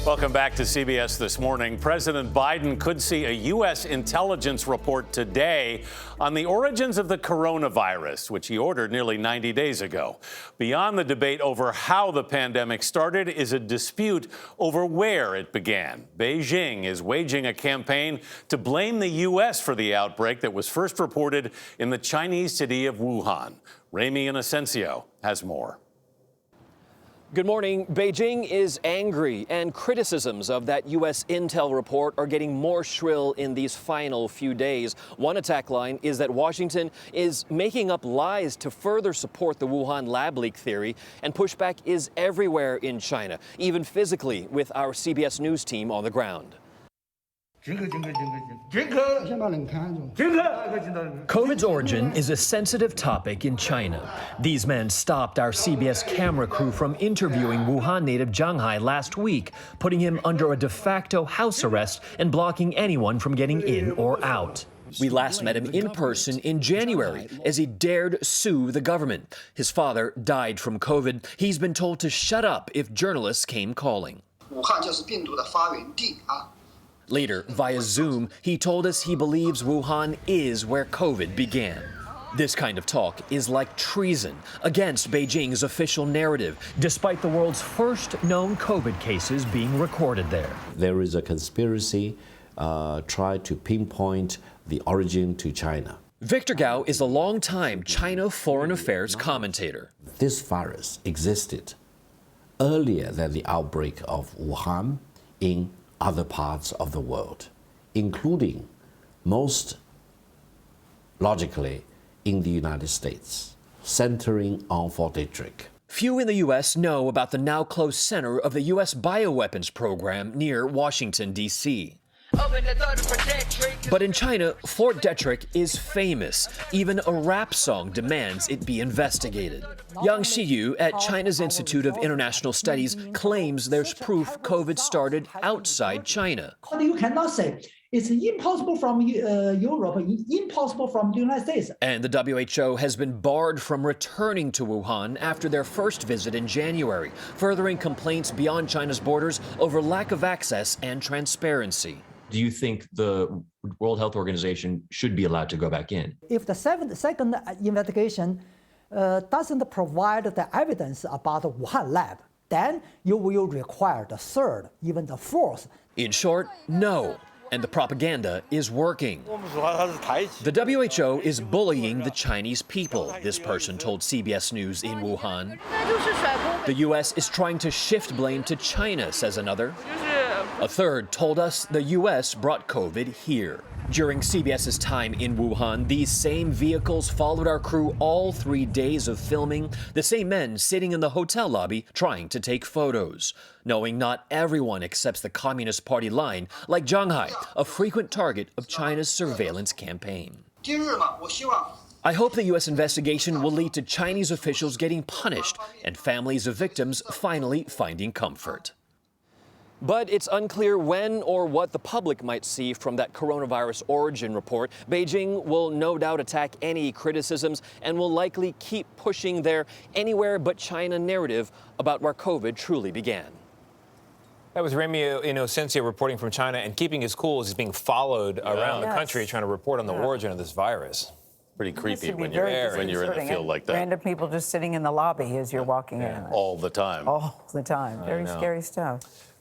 Welcome back to CBS This Morning. President Biden could see a U.S. intelligence report today on the origins of the coronavirus, which he ordered nearly 90 days ago. Beyond the debate over how the pandemic started is a dispute over where it began. Beijing is waging a campaign to blame the U.S. for the outbreak that was first reported in the Chinese city of Wuhan. Ramy Inocencio has more. Good morning. Beijing is angry, and criticisms of that U.S. intel report are getting more shrill in these final few days. One attack line is that Washington is making up lies to further support the Wuhan lab leak theory, and pushback is everywhere in China, even physically, with our CBS News team on the ground. COVID's origin is a sensitive topic in China. These men stopped our CBS camera crew from interviewing Wuhan native Zhang Hai last week, putting him under a de facto house arrest and blocking anyone from getting in or out. We last met him in person in January as he dared sue the government. His father died from COVID. He's been told to shut up if journalists came calling. Later, via Zoom, he told us he believes Wuhan is where COVID began. This kind of talk is like treason against Beijing's official narrative, despite the world's first known COVID cases being recorded there. There is a conspiracy try to pinpoint the origin to China. Victor Gao is a longtime China foreign affairs commentator. This virus existed earlier than the outbreak of Wuhan in other parts of the world, including, most logically, in the United States, centering on Fort Detrick. Few in the U.S. know about the now closed center of the U.S. bioweapons program near Washington, D.C. But in China, Fort Detrick is famous. Even a rap song demands it be investigated. Yang Xiyu at China's Institute of International Studies claims there's proof COVID started outside China. You cannot say it's impossible from Europe, impossible from the United States. And the WHO has been barred from returning to Wuhan after their first visit in January, furthering complaints beyond China's borders over lack of access and transparency. Do you think the World Health Organization should be allowed to go back in? If the second investigation doesn't provide the evidence about the Wuhan lab, then you will require the third, even the fourth. In short, no. And the propaganda is working. The WHO is bullying the Chinese people, this person told CBS News in Wuhan. The U.S. is trying to shift blame to China, says another. A third told us the U.S. brought COVID here. During CBS's time in Wuhan, these same vehicles followed our crew all 3 days of filming, the same men sitting in the hotel lobby trying to take photos, knowing not everyone accepts the Communist Party line, like Zhang Hai, a frequent target of China's surveillance campaign. I hope the U.S. investigation will lead to Chinese officials getting punished and families of victims finally finding comfort. But it's unclear when or what the public might see from that coronavirus origin report. Beijing will no doubt attack any criticisms and will likely keep pushing their anywhere but China narrative about where COVID truly began. That was Ramy Inocencio reporting from China, and keeping his cool as he's being followed around the country trying to report on the origin of this virus. Pretty creepy when you're in a field like that. Random people just sitting in the lobby as you're walking in. All the time. All the time. Very scary stuff.